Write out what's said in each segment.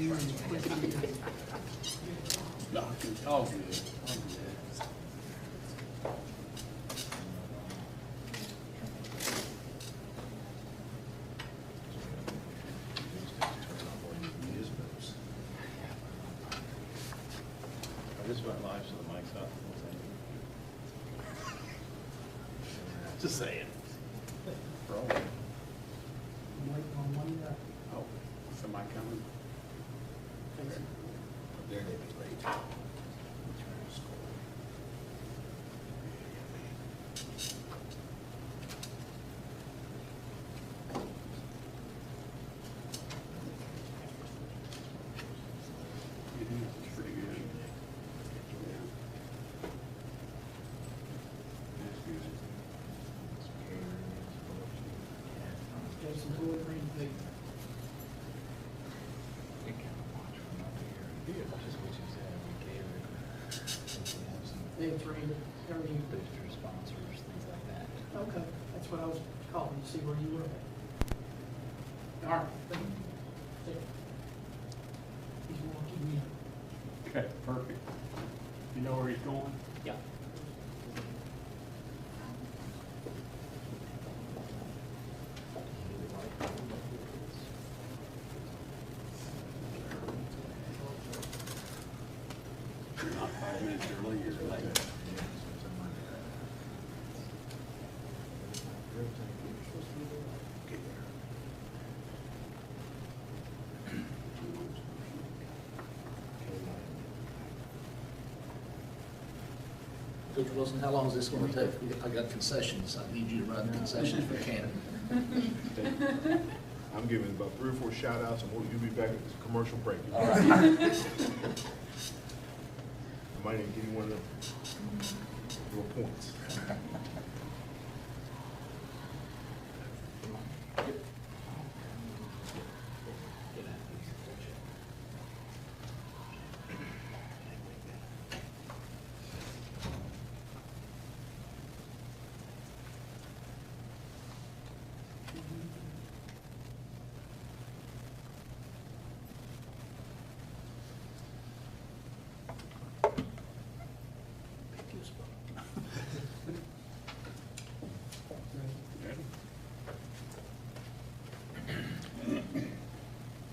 you and Quincy. No, it's all good. All good. I just went live so the mic's up. Just saying. Roll. I'm waiting on one guy. Oh, somebody coming? There they be late. It's pretty good. Yeah. That's good. Jason Boyd, Green Bay. You can watch from up here. Yeah, just what you said, we gave it. They have three, everything. Booster sponsors, things like that. Okay, that's what I was calling to see where you were at. All right. There. He's walking in. Okay, perfect. You know where he's going? Yeah. Not 5 minutes early, you're late. Coach Wilson, how long is this going to take? I got concessions. I need you to run concessions for Canada. I'm giving about 3 or 4 shout outs and you'll be back at this commercial break. All right. I might even give you one of them little points.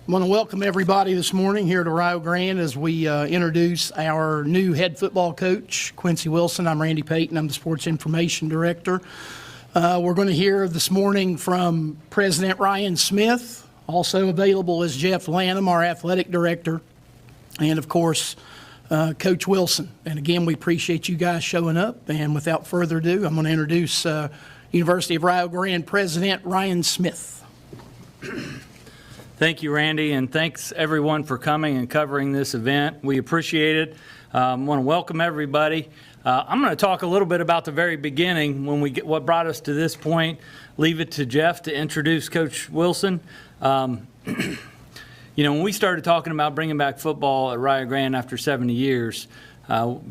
I want to welcome everybody this morning here to Rio Grande as we introduce our new head football coach, Quincy Wilson. I'm Randy Payton. I'm the Sports Information Director. We're going to hear this morning from President Ryan Smith. Also available is Jeff Lanham, our Athletic Director, and, of course, Coach Wilson. And, again, we appreciate you guys showing up. And without further ado, I'm going to introduce University of Rio Grande President Ryan Smith. Thank you, Randy, and thanks everyone for coming and covering this event. We appreciate it. I want to welcome everybody. I'm going to talk a little bit about the very beginning when we get what brought us to this point. Leave it to Jeff to introduce Coach Wilson. When we started talking about bringing back football at Rio Grande after 70 years,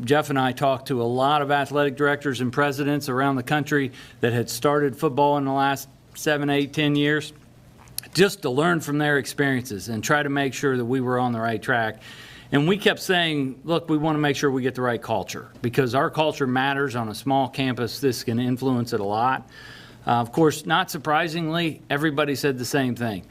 Jeff and I talked to a lot of athletic directors and presidents around the country that had started football in the last 7, 8, 10 years. Just to learn from their experiences and try to make sure that we were on the right track. And we kept saying, look, we want to make sure we get the right culture because our culture matters on a small campus. This can influence it a lot. Of course, not surprisingly, everybody said the same thing.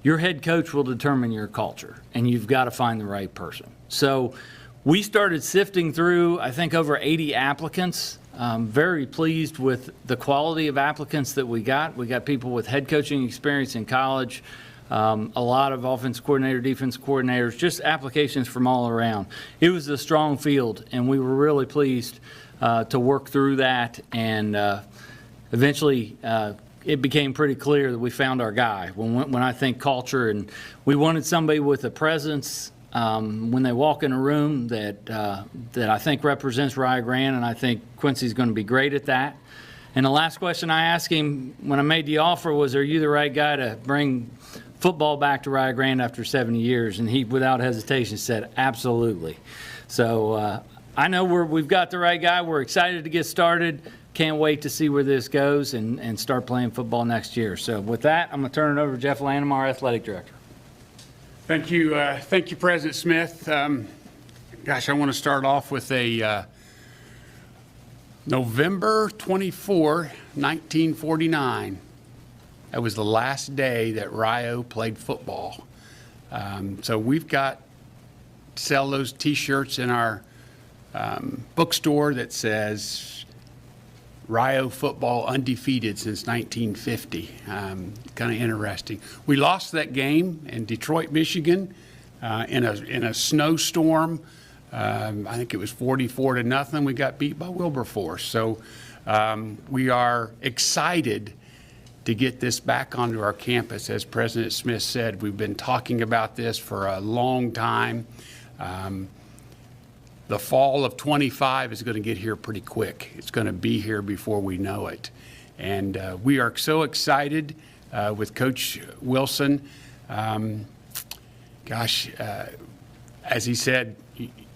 Your head coach will determine your culture, and you've got to find the right person. So we started sifting through, I think, over 80 applicants. Very pleased with the quality of applicants that we got. We got people with head coaching experience in college, a lot of offense coordinator, defense coordinators, just applications from all around. It was a strong field, and we were really pleased to work through that. And eventually, it became pretty clear that we found our guy. When I think culture, and we wanted somebody with a presence when they walk in a room that I think represents Rio Grande, and I think Quincy's going to be great at that. And the last question I asked him when I made the offer was, are you the right guy to bring football back to Rio Grande after 70 years? And he, without hesitation, said, absolutely. So I know we've got the right guy. We're excited to get started. Can't wait to see where this goes and start playing football next year. So with that, I'm going to turn it over to Jeff Lanham, our athletic director. Thank you, President Smith. Gosh, I want to start off with a November 24, 1949. That was the last day that Rio played football. So we've got sell those T-shirts in our bookstore that says Rio football undefeated since 1950. Kind of interesting. We lost that game in Detroit, Michigan, in a snowstorm. I think it was 44-0. We got beat by Wilberforce. So we are excited to get this back onto our campus. As President Smith said, we've been talking about this for a long time. The fall of 25 is going to get here pretty quick. It's going to be here before we know it. And we are so excited with Coach Wilson. As he said,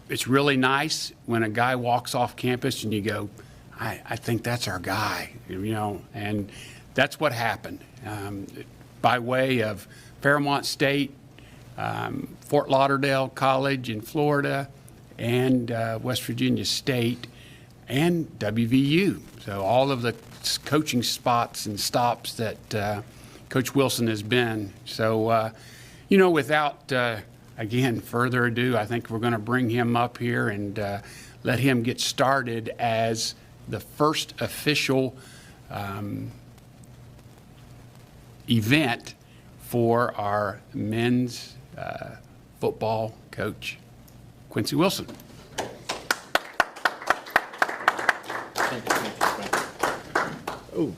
it's really nice when a guy walks off campus and you go, I think that's our guy, and that's what happened. By way of Fairmont State, Fort Lauderdale College in Florida, and West Virginia State, and WVU. So all of the coaching spots and stops that Coach Wilson has been. So, without, again, further ado, I think we're going to bring him up here and let him get started as the first official event for our men's football coach, Quincy Wilson. Oh,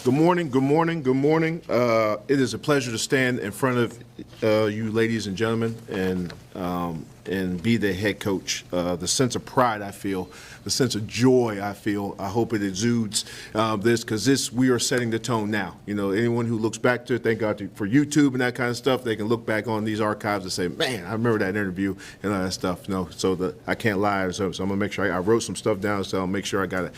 good morning, good morning, good morning. It is a pleasure to stand in front of you ladies and gentlemen and be the head coach. The sense of pride I feel, the sense of joy I feel, I hope it exudes because we are setting the tone now. Anyone who looks back to it, thank God for YouTube and that kind of stuff, they can look back on these archives and say, man, I remember that interview and all that stuff. So I can't lie. So I'm going to make sure I wrote some stuff down, so I'll make sure I got it.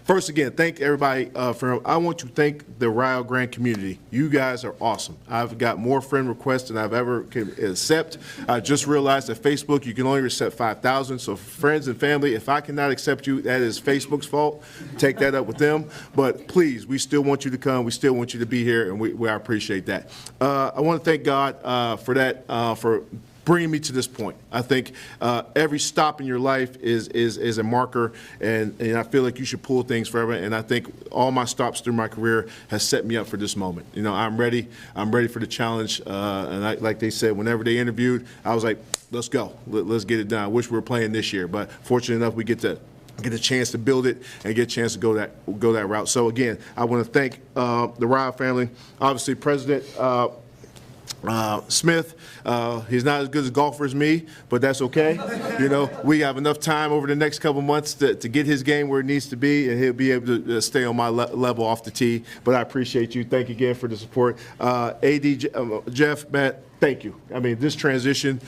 First, again, thank everybody I want to thank the Rio Grande community. You guys are awesome. I've got more friend requests than I've ever can accept. I just realized that Facebook, you can only accept 5,000. So friends and family, if I cannot accept you, that is Facebook's fault. Take that up with them. But please, we still want you to come. We still want you to be here, and I appreciate that. I want to thank God for that, for bringing me to this point. I think every stop in your life is a marker, and I feel like you should pull things forever. And I think all my stops through my career has set me up for this moment. I'm ready. I'm ready for the challenge. And like they said, whenever they interviewed, I was like, let's go. Let's get it done. I wish we were playing this year, but fortunate enough, we get a chance to build it and get a chance to go that route. So again, I want to thank the Rio family, obviously President Smith. He's not as good a golfer as me, but that's okay. We have enough time over the next couple months to get his game where it needs to be, and he'll be able to stay on my level off the tee. But I appreciate you. Thank you again for the support. Jeff, Matt, thank you. I mean, this transition,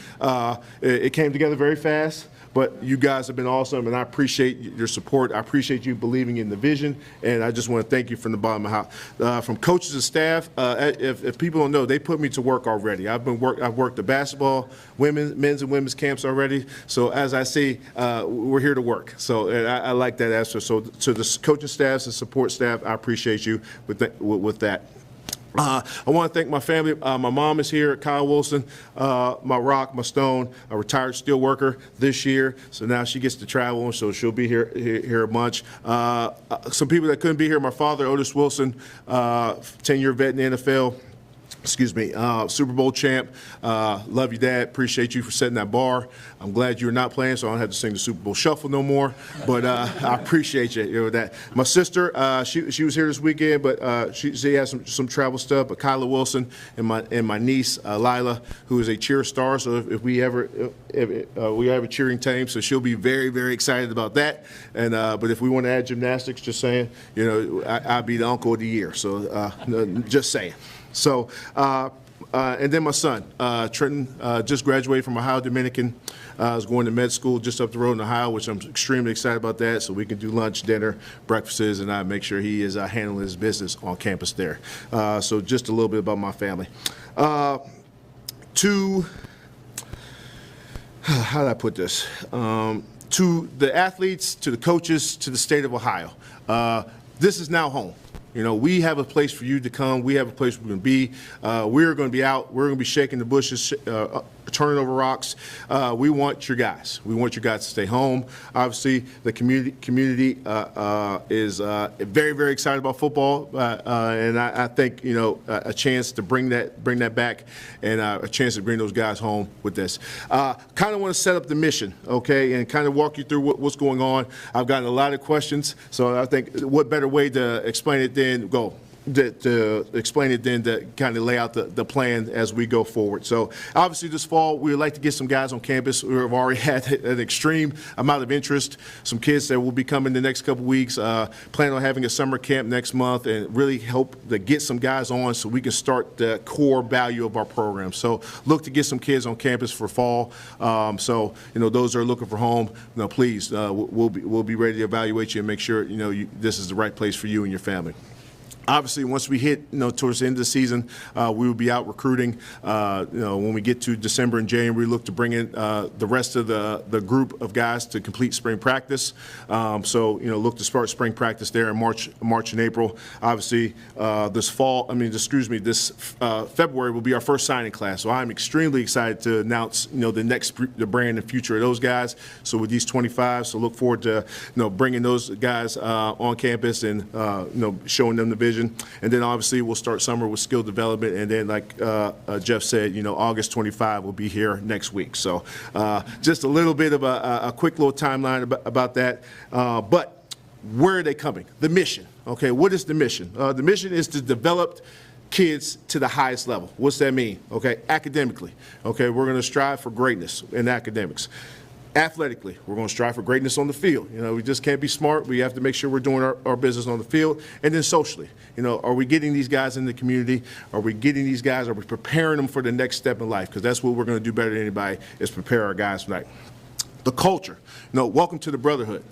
it came together very fast. But you guys have been awesome, and I appreciate your support. I appreciate you believing in the vision, and I just want to thank you from the bottom of the house. From coaches and staff, if people don't know, they put me to work already. I've worked the basketball, men's and women's camps already. So as I say, we're here to work. So I like that answer. So to the coaching staffs and support staff, I appreciate you with that. I want to thank my family. My mom is here, Kyle Wilson, my rock, my stone, a retired steel worker this year. So now she gets to travel, so she'll be here a bunch. Some people that couldn't be here, my father, Otis Wilson, 10-year vet in the NFL. Super Bowl champ. Love you, Dad. Appreciate you for setting that bar. I'm glad you're not playing, so I don't have to sing the Super Bowl Shuffle no more. But I appreciate you. That. My sister, she was here this weekend, but she has some travel stuff. But Kyla Wilson and my niece Lila, who is a cheer star. So if we have a cheering team, so she'll be very, very excited about that. And but if we want to add gymnastics, just saying, I'll be the uncle of the year. So just saying. So, and then my son, Trenton, just graduated from Ohio Dominican. Is going to med school just up the road in Ohio, which I'm extremely excited about that. So we can do lunch, dinner, breakfasts, and I make sure he is handling his business on campus there. So just a little bit about my family. to, how do I put this? To the athletes, to the coaches, to the state of Ohio. This is now home. You know, we have a place for you to come. We have a place we're going to be. We're going to be out. We're going to be shaking the bushes, turning over rocks. We want your guys. We want your guys to stay home. Obviously, the community is very, very excited about football, and I think, you know, a chance to bring that back, and a chance to bring those guys home with this. Kind of want to set up the mission, okay, and kind of walk you through what's going on. I've gotten a lot of questions, so I think what better way to explain it than to explain it than to kind of lay out the plan as we go forward. So obviously this fall, we would like to get some guys on campus. We've already had an extreme amount of interest. Some kids that will be coming the next couple weeks, plan on having a summer camp next month, and really hope to get some guys on so we can start the core value of our program. So look to get some kids on campus for fall. So, you know, those that are looking for home, you know, please, we'll be ready to evaluate you and make sure, you know, this is the right place for you and your family. Obviously, once we hit, you know, towards the end of the season, we will be out recruiting. You know, when we get to December and January, we look to bring in the rest of the group of guys to complete spring practice. So, you know, look to start spring practice there in March and April. Obviously, this February will be our first signing class. So I'm extremely excited to announce, you know, the brand and future of those guys. So with these 25, so look forward to, you know, bringing those guys on campus and, you know, showing them the vision. And then obviously we'll start summer with skill development, and then like Jeff said, you know, August 25 will be here next week. So just a little bit of a quick little timeline about that. But where are they coming? The mission. Okay, what is the mission? The mission is to develop kids to the highest level. What's that mean? Okay, academically. Okay, we're going to strive for greatness in academics. Athletically, we're going to strive for greatness on the field. You know, we just can't be smart. We have to make sure we're doing our business on the field. And then socially, you know, are we getting these guys in the community? Are we getting these guys? Are we preparing them for the next step in life? Because that's what we're going to do better than anybody, is prepare our guys for that. The culture. You know, welcome to the brotherhood.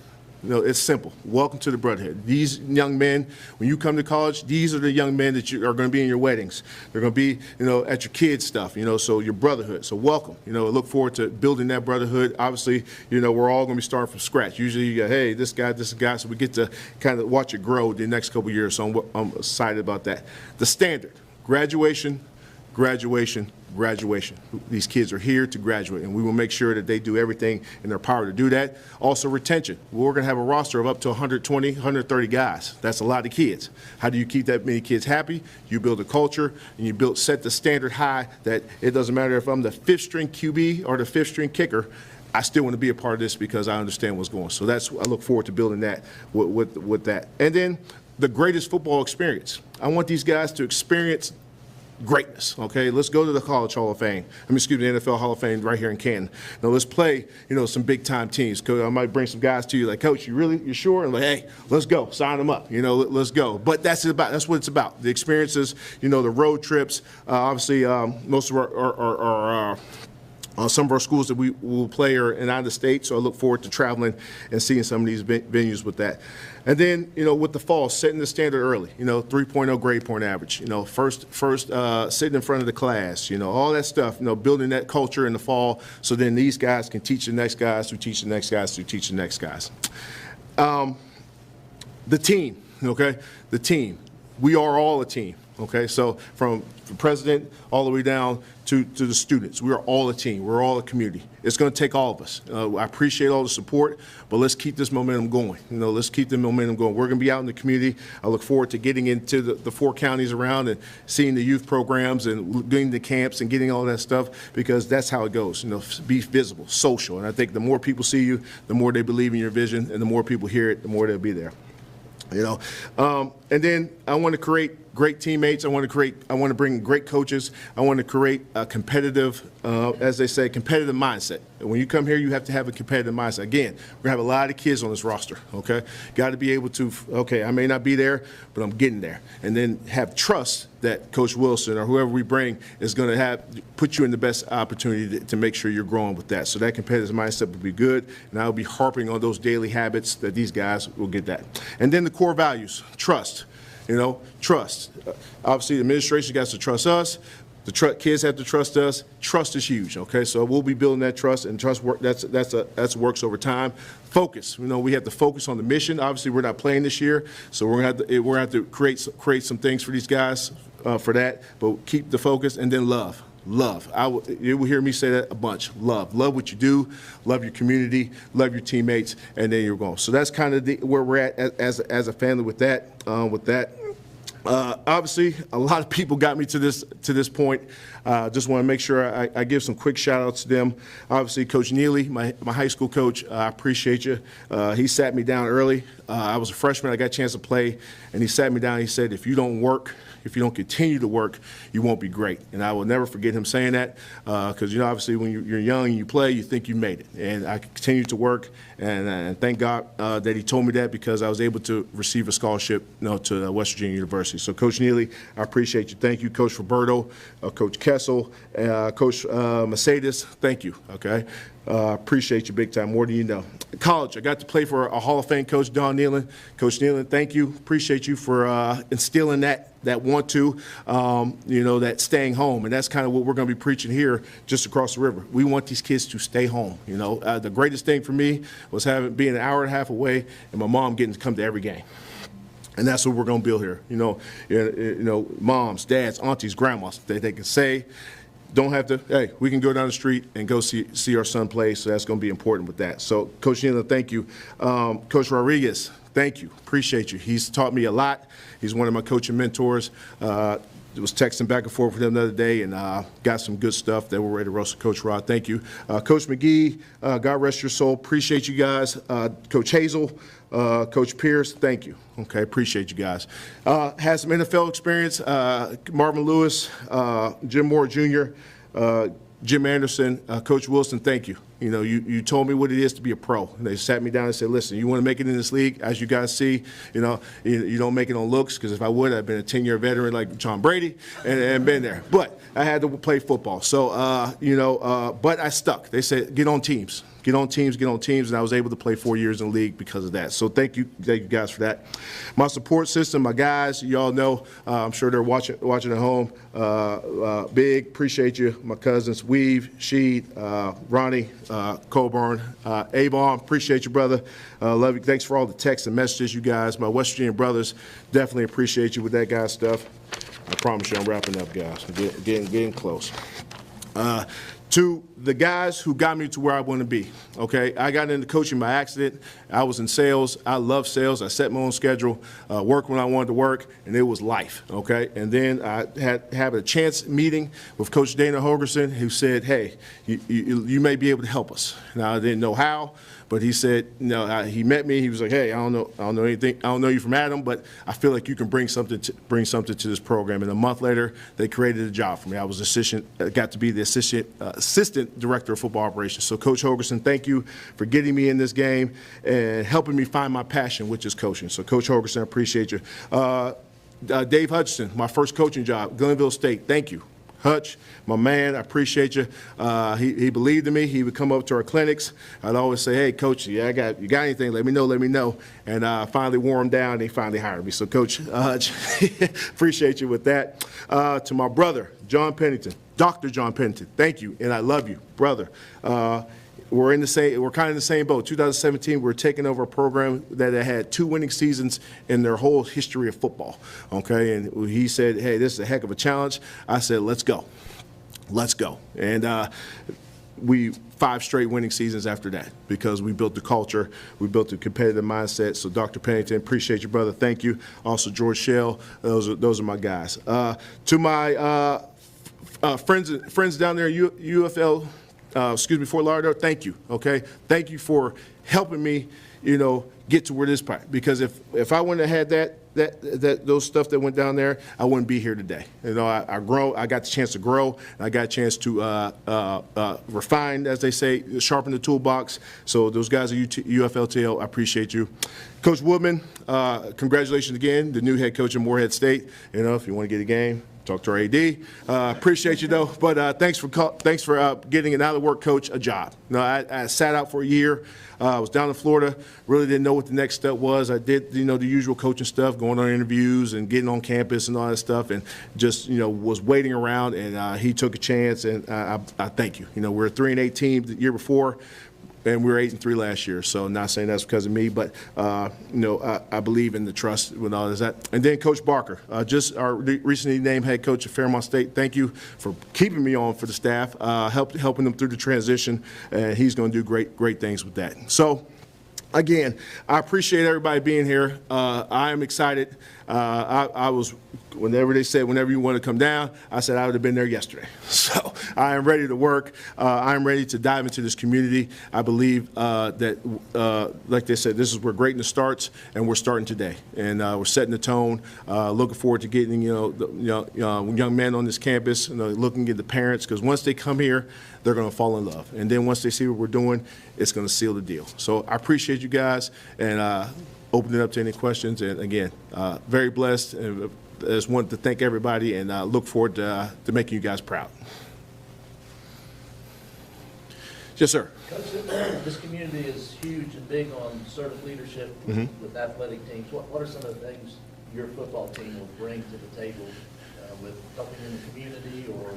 You know, it's simple. Welcome to the brotherhood. These young men, when you come to college, these are the young men that are going to be in your weddings. They're going to be, you know, at your kids' stuff, you know, so your brotherhood. So welcome. You know, look forward to building that brotherhood. Obviously, you know, we're all going to be starting from scratch. Usually you go, hey, this guy, so we get to kind of watch it grow the next couple of years. So I'm excited about that. The standard, graduation, graduation, graduation. These kids are here to graduate, and we will make sure that they do everything in their power to do that. Also, retention. We're going to have a roster of up to 120, 130 guys. That's a lot of kids. How do you keep that many kids happy? You build a culture, and you set the standard high that it doesn't matter if I'm the fifth string QB or the fifth string kicker. I still want to be a part of this because I understand what's going on. So I look forward to building that with that. And then the greatest football experience. I want these guys to experience greatness. Okay, let's go to the College Hall of Fame. The NFL Hall of Fame right here in Canton. Now let's play, you know, some big time teams. I might bring some guys to you like, Coach, you sure? And like, hey, let's go, sign them up. You know, let's go. But that's what it's about. The experiences, you know, the road trips. Obviously, most of our some of our schools that we will play are in out of the state, so I look forward to traveling and seeing some of these venues with that. And then, you know, with the fall, setting the standard early, you know, 3.0 grade point average, you know, first sitting in front of the class, you know, all that stuff, you know, building that culture in the fall so then these guys can teach the next guys who teach the next guys who teach the next guys. The team, okay, the team. We are all a team. Okay, so from the president all the way down to the students, we are all a team. We're all a community. It's going to take all of us. I appreciate all the support, but let's keep this momentum going. You know, let's keep the momentum going. We're going to be out in the community. I look forward to getting into the 4 counties around and seeing the youth programs and getting the camps and getting all that stuff, because that's how it goes. You know, be visible, social, and I think the more people see you, the more they believe in your vision, and the more people hear it, the more they'll be there. You know, and then I want to create great teammates. I want to bring great coaches. I want to create a competitive, as they say, competitive mindset. And when you come here, you have to have a competitive mindset. Again, we're gonna have a lot of kids on this roster. Okay, got to be able to. Okay, I may not be there, but I'm getting there. And then have trust that Coach Wilson or whoever we bring is going to put you in the best opportunity to make sure you're growing with that. So that competitive mindset will be good, and I'll be harping on those daily habits that these guys will get that. And then the core values, trust. You know, trust. Obviously, the administration got to trust us. Kids have to trust us. Trust is huge, okay? So we'll be building that trust, and trust work. That's works over time. Focus. We have to focus on the mission. Obviously, we're not playing this year, so we're gonna have to create some things for these guys for that. But keep the focus, and then love. Love. You will hear me say that a bunch. Love. Love what you do. Love your community. Love your teammates, and then you're going. So that's kind of where we're at as a family with that. Obviously, a lot of people got me to this point. Just want to make sure I give some quick shout outs to them. Obviously, Coach Neely, my high school coach, I appreciate you. He sat me down early. I was a freshman. I got a chance to play, and he sat me down. He said, if you don't work, if you don't continue to work, you won't be great. And I will never forget him saying that because, obviously when you're young and you play, you think you made it. And I continued to work, and thank God that he told me that because I was able to receive a scholarship to West Virginia University. So, Coach Neely, I appreciate you. Thank you. Coach Roberto, Coach Kessel, Coach Mercedes, thank you, okay? Appreciate you big time, more than you know. College, I got to play for a Hall of Fame coach, Don Nealon. Coach Nealon, thank you. Appreciate you for instilling that want to, that staying home. And that's kind of what we're going to be preaching here just across the river. We want these kids to stay home. The greatest thing for me was being an hour and a half away and my mom getting to come to every game. And that's what we're going to build here. Moms, dads, aunties, grandmas, they can say, don't have to, hey, we can go down the street and go see our son play, so that's going to be important with that. So, Coach Nealon, thank you. Coach Rodriguez, thank you. Appreciate you. He's taught me a lot. He's one of my coaching mentors. Was texting back and forth with him the other day and got some good stuff that we're ready to roast. Coach Rod, thank you. Coach McGee, God rest your soul. Appreciate you guys. Coach Hazel, Coach Pierce, thank you. Okay, appreciate you guys. Had some NFL experience. Marvin Lewis, Jim Moore Jr., Jim Anderson, Coach Wilson, thank you. You told me what it is to be a pro. And they sat me down and said, listen, you want to make it in this league, as you guys see, you don't make it on looks, because if I would, I've been a 10-year veteran like Tom Brady and been there. But I had to play football. So, but I stuck. They said, get on teams. Get on teams, and I was able to play 4 years in the league because of that. So thank you guys for that. My support system, my guys, you all know, I'm sure they're watching at home. Big, appreciate you. My cousins, Weave, Sheed, Ronnie, Colburn, Avon, appreciate you, brother. Love you. Thanks for all the texts and messages, you guys. My West Virginia brothers, definitely appreciate you with that guy stuff. I promise you I'm wrapping up, guys. I'm getting close. To the guys who got me to where I want to be, okay? I got into coaching by accident. I was in sales. I love sales. I set my own schedule, work when I wanted to work, and it was life, okay? And then I had a chance meeting with Coach Dana Hogerson, who said, hey, you may be able to help us. Now, I didn't know how, but he said, he met me. He was like, hey, I don't know anything. I don't know you from Adam, but I feel like you can bring something to this program. And a month later, they created a job for me. I was got to be the assistant director of football operations. So, Coach Hogerson, thank you for getting me in this game and helping me find my passion, which is coaching. So, Coach Hogerson, I appreciate you. Dave Hutchinson, my first coaching job, Glenville State, thank you. Hutch, my man, I appreciate you. He believed in me. He would come up to our clinics. I'd always say, hey, Coach, you got anything, let me know. And I finally wore him down, and he finally hired me. So, Coach Hutch, appreciate you with that. To my brother, John Pennington, Dr. John Pennington, thank you, and I love you, brother. We're kind of in the same boat. 2017, we're taking over a program that had 2 winning seasons in their whole history of football. Okay, and he said, "Hey, this is a heck of a challenge." I said, "Let's go, And we 5 straight winning seasons after that because we built the culture, we built the competitive mindset. So, Dr. Pennington, appreciate you, brother. Thank you. Also, George Shell. Those are my guys. To my friends down there, UFL. Fort Lauderdale, thank you, okay? Thank you for helping me, get to where this part. Because if I wouldn't have had those stuff that went down there, I wouldn't be here today. I got the chance to grow, and I got a chance to refine, as they say, sharpen the toolbox. So those guys at UFLTL, I appreciate you. Coach Woodman, congratulations again, the new head coach of Morehead State. If you want to get a game, Talk to our AD. Appreciate you though, but thanks for getting an out-of-work coach a job. I sat out for a year. I was down in Florida. Really didn't know what the next step was. I did the usual coaching stuff, going on interviews and getting on campus and all that stuff, and just was waiting around. And he took a chance, and I thank you. We were a 3-8 team the year before. And we were 8-3 last year, so not saying that's because of me, but I believe in the trust with all of that. And then Coach Barker, just our recently named head coach at Fairmont State. Thank you for keeping me on for the staff, helping them through the transition, and he's going to do great things with that. So, again, I appreciate everybody being here. I am excited. I was, whenever they said, whenever you want to come down, I said I would have been there yesterday. So I am ready to work. I am ready to dive into this community. I believe that, like they said, this is where greatness starts, and we're starting today. And we're setting the tone. Looking forward to getting young men on this campus, looking at the parents, because once they come here, they're going to fall in love. And then once they see what we're doing, it's going to seal the deal. So I appreciate you guys, and open it up to any questions. And again, very blessed, and I just wanted to thank everybody, and look forward to making you guys proud. Yes, sir. Coach, this community is huge and big on servant leadership with athletic teams. What are some of the things your football team will bring to the table with helping in the community or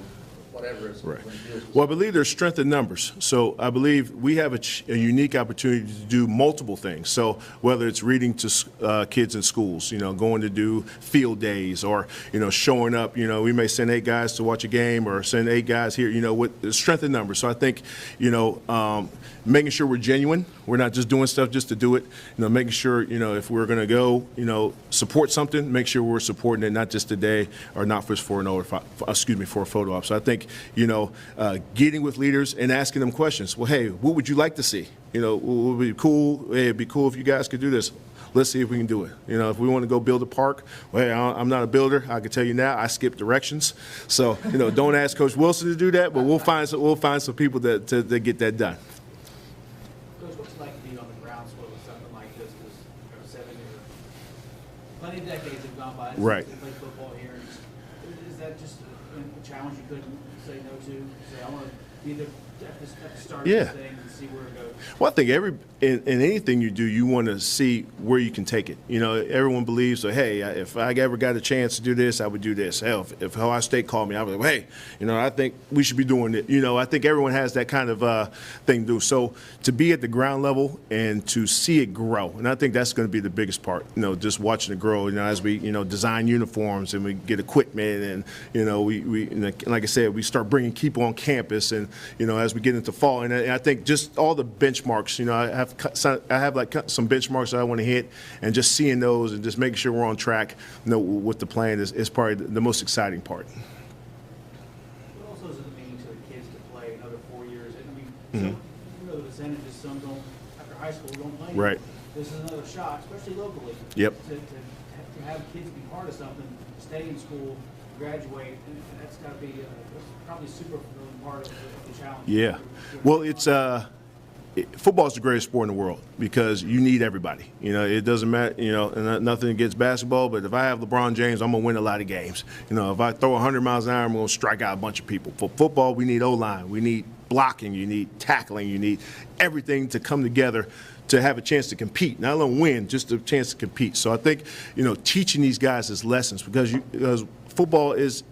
whatever is Right. when it deals with? Well, I believe there's strength in numbers. So I believe we have a unique opportunity to do multiple things. So whether it's reading to kids in schools, going to do field days, or, showing up, we may send 8 guys to watch a game, or send 8 guys here, with the strength in numbers. So I think, making sure we're genuine. We're not just doing stuff just to do it. Making sure, if we're going to go, support something, make sure we're supporting it, not just today, or not just for for a photo op. So I think, getting with leaders and asking them questions. Well, hey, what would you like to see? What would be cool? Hey, it'd be cool if you guys could do this. Let's see if we can do it. If we want to go build a park, well, hey, I'm not a builder. I can tell you now, I skip directions. So, don't ask Coach Wilson to do that, but we'll find some people to get that done. Coach, what's it like to be on the groundswell with something like this? Because 7 years, plenty of decades have gone by since Right. we played football here. Is that just a challenge you couldn't say no to? Say, I want to be at the start Yeah. of this thing and see where it goes. Well, I think in anything you do, you want to see where you can take it. Everyone believes that, hey, if I ever got a chance to do this, I would do this. Hell, if Ohio State called me, I would be like, hey, I think we should be doing it. I think everyone has that kind of thing to do. So to be at the ground level and to see it grow, and I think that's going to be the biggest part, just watching it grow, as we, design uniforms and we get equipment, and, we like I said, we start bringing people on campus, and, as we get into fall. And I think just all the benchmarks, I have like some benchmarks that I want to hit, and just seeing those and just making sure we're on track, with the plan is probably the most exciting part. What also does it mean to the kids to play another 4 years? And some, the percentages, some don't, after high school, don't play. Right. This is another shot, especially locally. Yep. To have kids be part of something, stay in school, graduate, and that's got to be probably a super fulfilling part of the challenge. Yeah. Well, it's football is the greatest sport in the world because you need everybody. It doesn't matter, and nothing against basketball, but if I have LeBron James, I'm going to win a lot of games. If I throw 100 miles an hour, I'm going to strike out a bunch of people. For football, we need O-line. We need blocking. You need tackling. You need everything to come together to have a chance to compete. Not only win, just a chance to compete. So I think, teaching these guys is lessons because football is,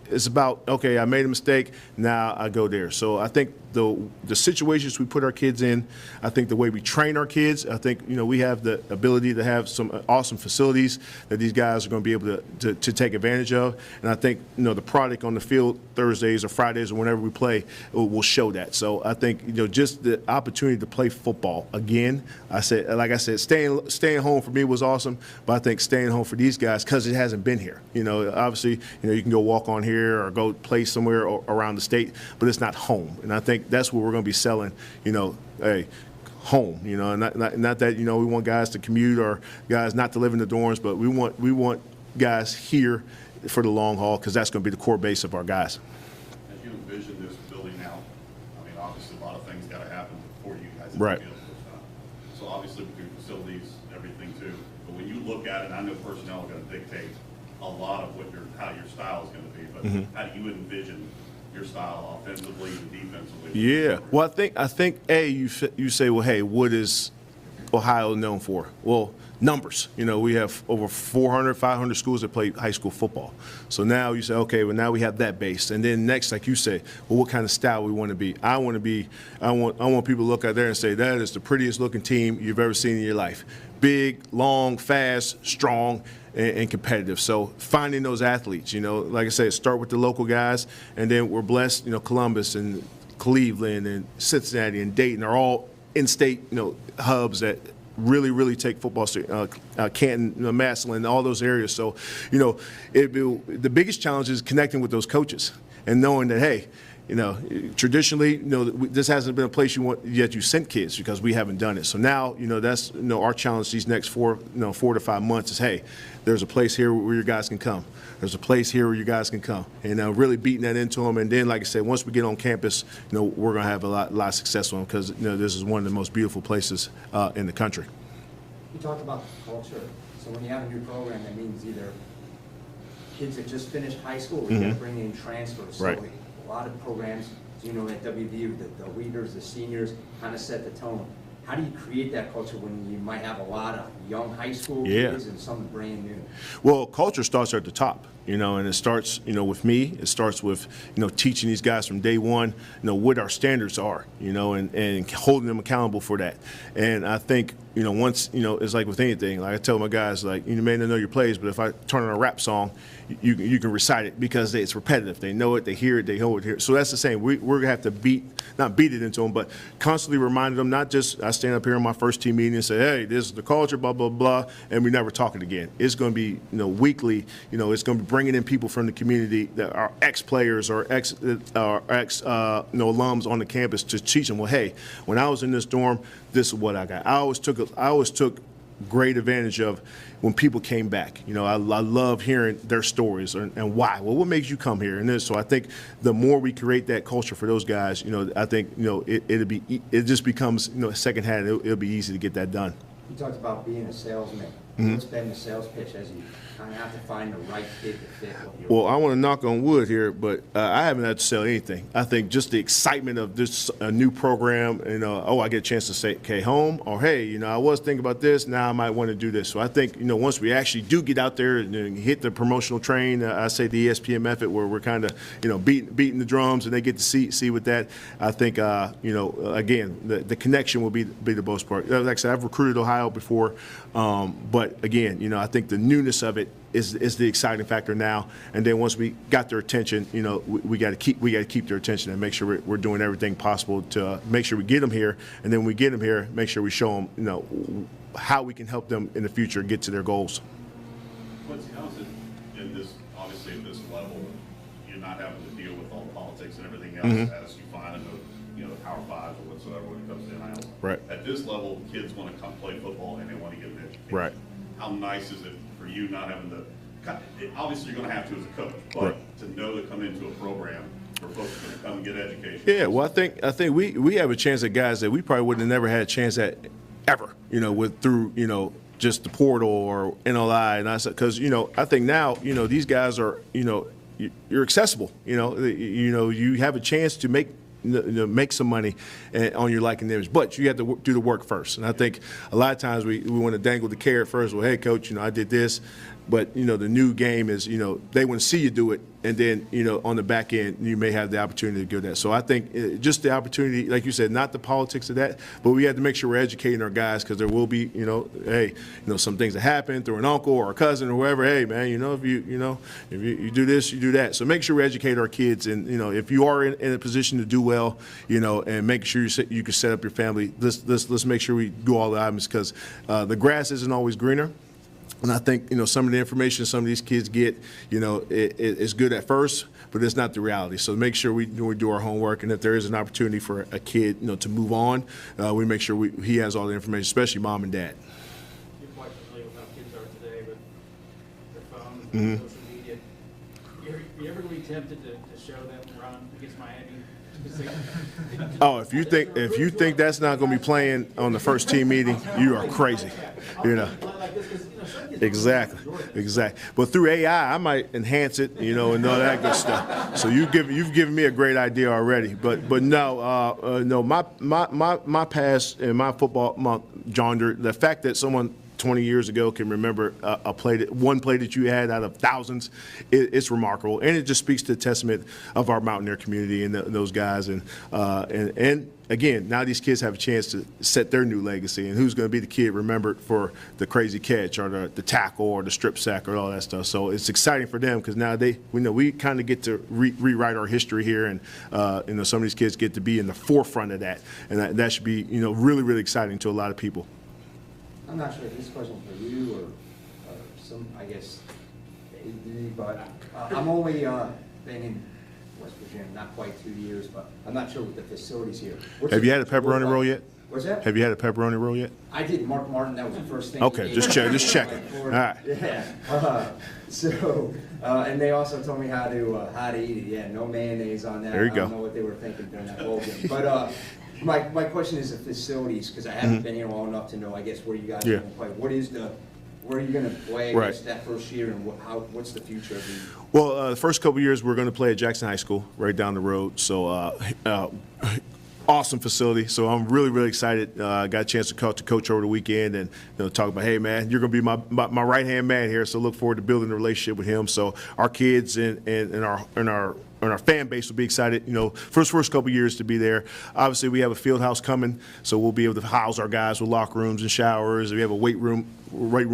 it's about, okay, I made a mistake, now I go there. So I think the situations we put our kids in, I think the way we train our kids, I think, we have the ability to have some awesome facilities that these guys are going to be able to take advantage of. And I think, the product on the field Thursdays or Fridays or whenever we play will show that. So I think, just the opportunity to play football again, like I said, staying home for me was awesome, but I think staying home for these guys, because it hasn't been here. Obviously, you can go walk on here or go play somewhere around the state, but it's not home. And I think that's what we're going to be selling, hey, home, not that, we want guys to commute or guys not to live in the dorms, but we want guys here for the long haul because that's going to be the core base of our guys. As you envision this building out, obviously a lot of things got to happen before you guys Right. build this. So obviously with your facilities, everything too, but when you look at it, I know personnel are going to dictate a lot of how your style is going to be, but how do you envision your style offensively and defensively? Yeah. Well, I think you say, well, hey, what is Ohio known for? Well, numbers. We have over 400, 500 schools that play high school football. So now you say, okay, well, now we have that base. And then next, like you say, well, what kind of style we want to be? I want people to look out there and say, that is the prettiest looking team you've ever seen in your life. Big, long, fast, strong, and competitive. So finding those athletes, like I said, start with the local guys, and then we're blessed, Columbus and Cleveland and Cincinnati and Dayton are all in-state, hubs that really, really take football serious. Canton, Massillon, all those areas. So, the biggest challenge is connecting with those coaches and knowing that, hey, traditionally, this hasn't been a place you sent kids because we haven't done it. So now, that's our challenge these next 4 to 5 months is, hey, there's a place here where your guys can come. There's a place here where you guys can come, and really beating that into them. And then, like I said, once we get on campus, we're going to have a lot of success on them because this is one of the most beautiful places in the country. You talked about culture. So when you have a new program, that means either kids that just finished high school, or you got to bring in transfers. Right. So a lot of programs, at WVU, the leaders, the seniors, kind of set the tone. How do you create that culture when you might have a lot of young high school kids and some brand new? Well, culture starts at the top, and it starts, with me. It starts with, teaching these guys from day one, what our standards are, and holding them accountable for that. And I think, once, it's like with anything. Like I tell my guys, like, you may not know your plays, but if I turn on a rap song, you can recite it because it's repetitive. They know it, they hear it, they hold it here. So that's the same. We're going to have to not beat it into them, but constantly remind them, not just I stand up here in my first team meeting and say, hey, this is the culture, blah, blah, blah, and we never talk it again. It's going to be, weekly, it's going to be bringing in people from the community that are ex-players or alums on the campus to teach them, well, hey, when I was in this dorm, this is what I got. I always took great advantage of when people came back. I love hearing their stories and why. Well, what makes you come here? And so I think the more we create that culture for those guys, I think it just becomes secondhand. It'll be easy to get that done. You talked about being a salesman. What's been the sales pitch as you kind of have to find the right kid to fit what you're Well, I want to knock on wood here, but I haven't had to sell anything. I think just the excitement of this new program, I get a chance to say, okay, home, or hey, I was thinking about this, now I might want to do this. So I think, once we actually do get out there and hit the promotional train, I say the ESPN method where we're kind of, beating the drums and they get to see with that. I think, again, the connection will be the most part. Like I said, I've recruited Ohio before, but again, I think the newness of it is the exciting factor now. And then once we got their attention, we got to keep their attention and make sure we're doing everything possible to make sure we get them here. And then when we get them here, make sure we show them, how we can help them in the future get to their goals. Quincy, how is it in this, obviously at this level, you're not having to deal with all the politics and everything else as you find in the Power Five or whatsoever when it comes to NIL. Right. At this level, kids want to come play football and they want to get an education. Right. How nice is it for you not having to, obviously you're going to have to as a coach, but Right. to know to come into a program where folks are going to come and get education. Yeah, well, I think we have a chance at guys that we probably would have never had a chance at ever, through just the portal or NLI. And I said, because, I think now, these guys are, you're accessible, you have a chance to make some money on your liking image, but you have to do the work first. And I think a lot of times we want to dangle the carrot first. Well, hey, coach, I did this. But, the new game is, they want to see you do it. And then, on the back end, you may have the opportunity to do that. So I think just the opportunity, like you said, not the politics of that, but we have to make sure we're educating our guys because there will be, some things that happen through an uncle or a cousin or whoever. Hey, man, if you do this, you do that. So make sure we educate our kids. And, if you are in a position to do well, and make sure you can set up your family, let's make sure we do all the items because the grass isn't always greener. And I think, some of the information some of these kids get, it's good at first, but it's not the reality. So make sure we do our homework. And if there is an opportunity for a kid, to move on, we make sure he has all the information, especially mom and dad. You're quite familiar with how kids are today with their phones, social media. You ever be tempted to show them run against Miami? Oh, if you think that's not going to be playing on the first team meeting, you are crazy. Like this, because some kids Exactly. But through AI, I might enhance it, and all that good stuff. So you've given me a great idea already. But no, my past and my football, the fact that someone 20 years ago can remember one play that you had out of thousands, it's remarkable, and it just speaks to the testament of our Mountaineer community and those guys. And again, now these kids have a chance to set their new legacy, and who's going to be the kid remembered for the crazy catch or the tackle or the strip sack or all that stuff. So it's exciting for them because now we kind of get to rewrite our history here, and some of these kids get to be in the forefront of that, and that should be really, really exciting to a lot of people. I'm not sure if this question for you or some, I guess, but I'm only been in West Virginia, not quite 2 years, but I'm not sure with the facilities here. Have you had a pepperoni roll yet? What's that? Have you had a pepperoni roll yet? I did. Mark Martin, that was the first thing. Okay, just checking. All right. Yeah. And they also told me how to eat it. Yeah, no mayonnaise on that. There you go. I don't know what they were thinking during that bowl game. But my question is the facilities, because I haven't been here long enough to know, I guess, where you guys are going to play. Where are you going to play that first year, and what's the future of you? Well, the first couple of years we're going to play at Jackson High School, right down the road. So awesome facility. So I'm really, really excited. I got a chance to talk to Coach over the weekend and talk about, hey, man, you're going to be my right-hand man here, so look forward to building a relationship with him. So our kids and our fan base will be excited, for the first couple of years to be there. Obviously, we have a field house coming, so we'll be able to house our guys with locker rooms and showers. We have a weight room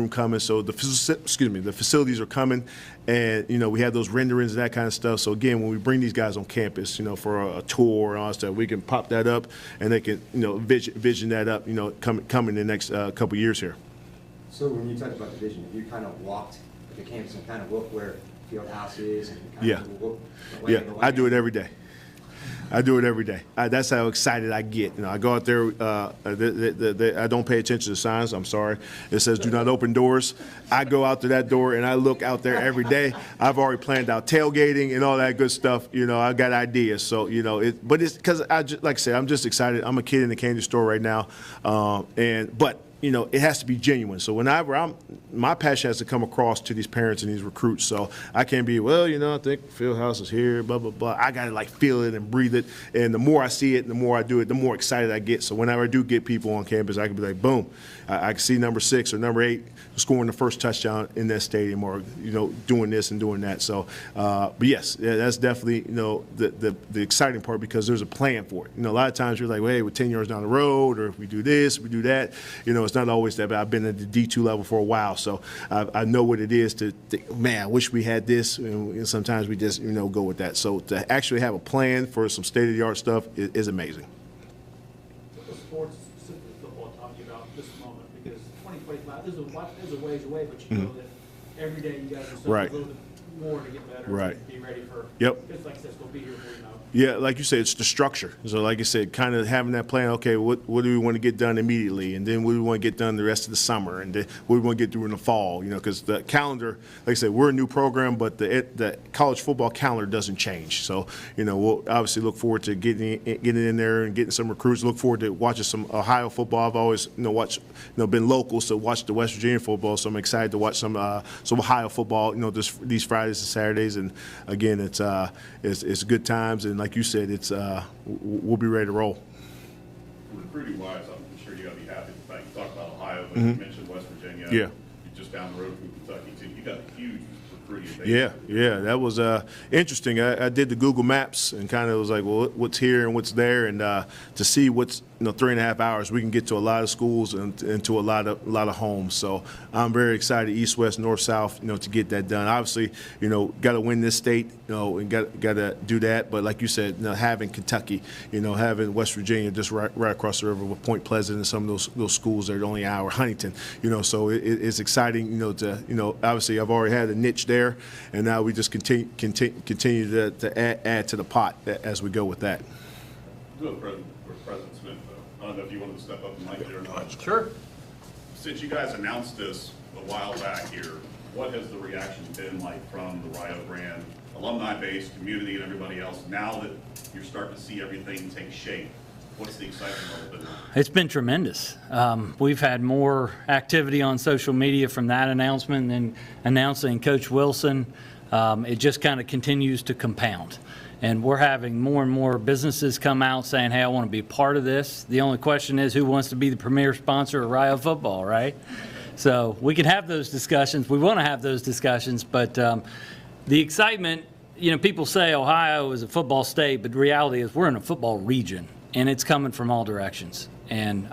coming, so the facilities are coming, and we have those renderings and that kind of stuff. So again, when we bring these guys on campus, for a tour and all that stuff, we can pop that up, and they can vision that up, coming in the next couple of years here. So when you talk about the vision, have you kind of walked the campus and kind of look where field house is and kind of look the way I do it every day. That's how excited I get. I go out there. I don't pay attention to signs. I'm sorry. It says "Do not open doors." I go out to that door and I look out there every day. I've already planned out tailgating and all that good stuff. I got ideas. So but it's because like I said, I'm just excited. I'm a kid in the candy store right now, but it has to be genuine. So whenever my passion has to come across to these parents and these recruits. So I can't be, I think Fieldhouse is here, blah, blah, blah. I got to feel it and breathe it. And the more I see it, the more I do it, the more excited I get. So whenever I do get people on campus, I can be like, boom, I can see number 6 or number 8 scoring the first touchdown in that stadium, or, doing this and doing that. So, but yes, that's definitely, the exciting part, because there's a plan for it. A lot of times you're like, well, hey, we're 10 yards down the road, or if we do this, we do that. It's not always that, but I've been at the D2 level for a while, so I know what it is to think, man, I wish we had this, and sometimes we just, go with that. So to actually have a plan for some state-of-the-art stuff is amazing. What the sports specific football taught you about this moment? Because 2025, there's a ways away, but you know that every day you guys are still a little bit more to get better, and be ready for, it's like this, they'll be here for you now. Yeah, like you said, it's the structure. So like I said, kind of having that plan, okay, what do we want to get done immediately? And then what do we want to get done the rest of the summer? And then what do we want to get through in the fall? Because the calendar, like I said, we're a new program, but the college football calendar doesn't change. So, we'll obviously look forward to getting in there and getting some recruits. Look forward to watching some Ohio football. I've always, watched, been local, so watched the West Virginia football. So I'm excited to watch some Ohio football, these Fridays and Saturdays. And again, it's good times. And like you said, we'll be ready to roll. Recruiting wise, I'm sure you got to be happy with the fact you talked about Ohio, but you mentioned West Virginia. Yeah. You're just down the road from Kentucky too. You got a huge recruiting base. Yeah, that was interesting. I did the Google Maps and kind of was like, well, what's here and what's there, and to see what's 3.5 hours, we can get to a lot of schools and to a lot of homes. So I'm very excited, east, west, north, south, to get that done. Obviously, got to win this state, and got to do that. But like you said, having Kentucky, having West Virginia just right across the river with Point Pleasant and some of those schools that are only an hour, Huntington, so it's exciting, to obviously I've already had a niche there, and now we just continue to add to the pot as we go with that. President Smith, I don't know if you wanted to step up and mic there or not. Sure. Since you guys announced this a while back here, what has the reaction been like from the Rio Grande alumni base, community, and everybody else, now that you're starting to see everything take shape? What's the excitement level been like? It's been tremendous. We've had more activity on social media from that announcement than announcing Coach Wilson. It just kind of continues to compound. And we're having more and more businesses come out saying, hey, I want to be part of this. The only question is who wants to be the premier sponsor of Rio football, right? So we can have those discussions. We want to have those discussions. But the excitement, you know, people say Ohio is a football state, but the reality is we're in a football region, and it's coming from all directions. And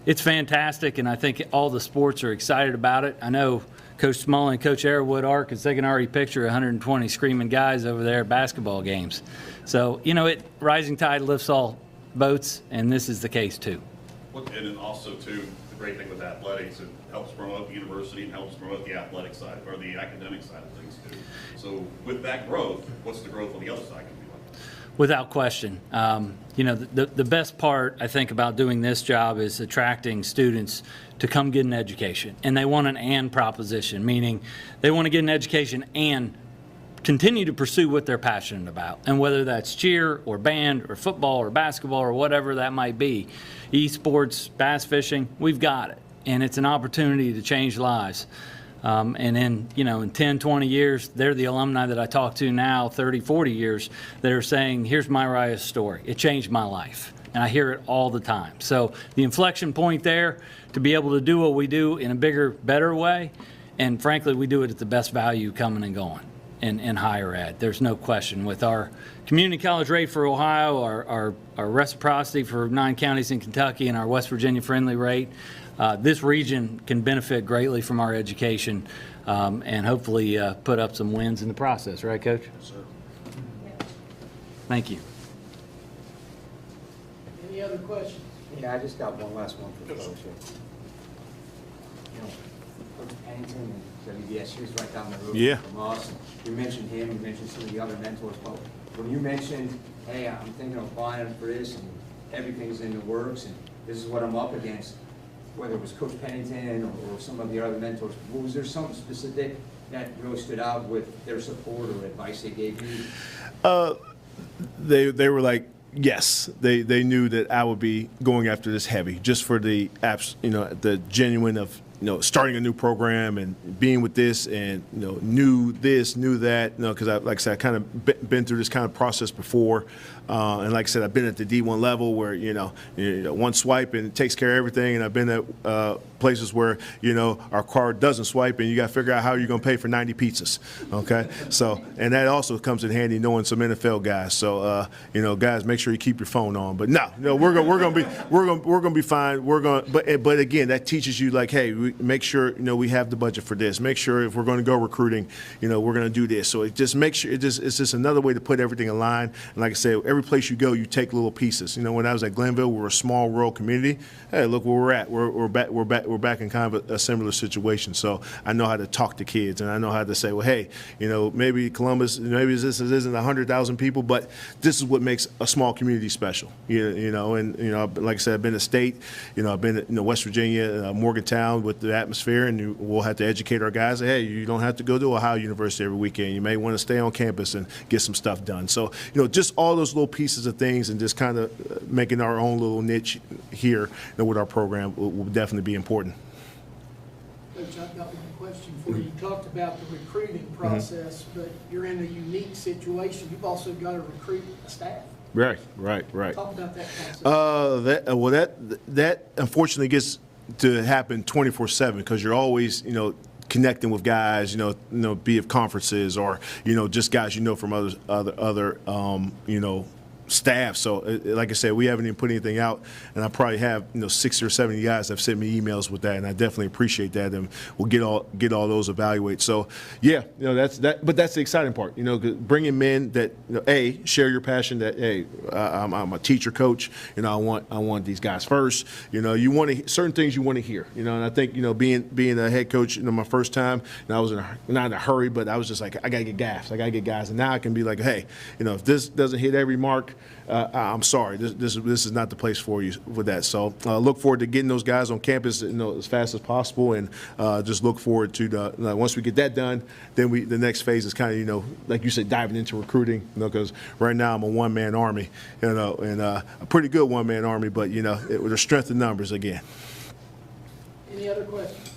it's fantastic, and I think all the sports are excited about it. I know Coach Smalley and Coach Airwood are, because they can already picture 120 screaming guys over there at basketball games. So, you know, rising tide lifts all boats, and this is the case too. And then also, too, the great thing with athletics, it helps promote the university and helps promote the athletic side, or the academic side of things, too. So with that growth, what's the growth on the other side going to be like? Without question. You know, the best part, I think, about doing this job is attracting students to come get an education. And they want an and proposition, meaning they want to get an education and continue to pursue what they're passionate about. And whether that's cheer or band or football or basketball or whatever that might be, esports, bass fishing, we've got it. And it's an opportunity to change lives. And in, you know, in 10, 20 years, they're the alumni that I talk to now, 30, 40 years, that are saying, here's my Rio story. It changed my life. And I hear it all the time. So the inflection point there, to be able to do what we do in a bigger, better way, and frankly, we do it at the best value coming and going in higher ed. There's no question. With our community college rate for Ohio, our reciprocity for 9 counties in Kentucky, and our West Virginia friendly rate, this region can benefit greatly from our education and hopefully put up some wins in the process. Right, Coach? Yes, sir. Thank you. Any other questions? Yeah, I just got one last one for the coach. You know, Coach Pennington and WBS, he was right down the road from us. You mentioned him, you mentioned some of the other mentors, but when you mentioned, hey, I'm thinking of applying for this and everything's in the works and this is what I'm up against, whether it was Coach Pennington or some of the other mentors, was there something specific that really stood out with their support or advice they gave you? They were like, yes, they knew that I would be going after this heavy, just for the the genuine of starting a new program and being with this, and knew this, knew that, because like I said, I kind of been through this kind of process before, and like I said, I've been at the D1 level where one swipe and it takes care of everything, and I've been at places where our card doesn't swipe and you got to figure out how you're going to pay for 90 pizzas. Okay, so and that also comes in handy knowing some NFL guys. So guys, make sure you keep your phone on. But no, we're gonna be fine. But again, that teaches you like, hey, make sure we have the budget for this. Make sure if we're going to go recruiting, we're going to do this. So it just makes sure it's just another way to put everything in line. And like I said, every place you go, you take little pieces. When I was at Glenville, we were a small rural community. Hey, look where we're at. We're back in kind of a similar situation. So I know how to talk to kids, and I know how to say, well, hey, maybe Columbus, maybe this isn't 100,000 people, but this is what makes a small community special. And like I said, I've been to state. I've been to West Virginia, Morgantown with the atmosphere, and we'll have to educate our guys. Hey, you don't have to go to Ohio University every weekend. You may want to stay on campus and get some stuff done. So just all those little pieces of things, and just kind of making our own little niche here with our program will definitely be important. Coach, I've got one question for you. You talked about the recruiting process, but you're in a unique situation. You've also got to recruit a staff. Right. Talk about that process. That unfortunately gets to happen 24/7 because you're always, connecting with guys, be it conferences or, just guys from other staff. So like I said, we haven't even put anything out, and I probably have 60 or 70 guys that have sent me emails with that, and I definitely appreciate that, and we'll get all those evaluated. So yeah, that's that. But that's the exciting part, bringing men that share your passion. That I'm a teacher, coach. I want these guys first. You want certain things you want to hear. And I think being a head coach, my first time, and I was not in a hurry, but I was just like, I gotta get guys. And now I can be like, hey, if this doesn't hit every mark, I'm sorry, this is not the place for you with that. So look forward to getting those guys on campus, as fast as possible, and just look forward to once we get that done, then the next phase is kind of, like you said, diving into recruiting, because right now I'm a one-man army, and a pretty good one-man army, but with the strength in numbers again. Any other questions?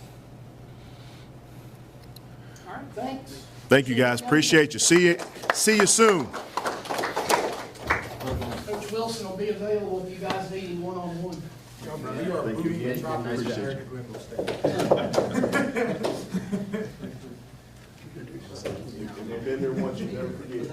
All right, thanks. Thank you, guys. Appreciate you. See you soon. Coach Wilson will be available if you guys need him one-on-one. Been there once, you never forget.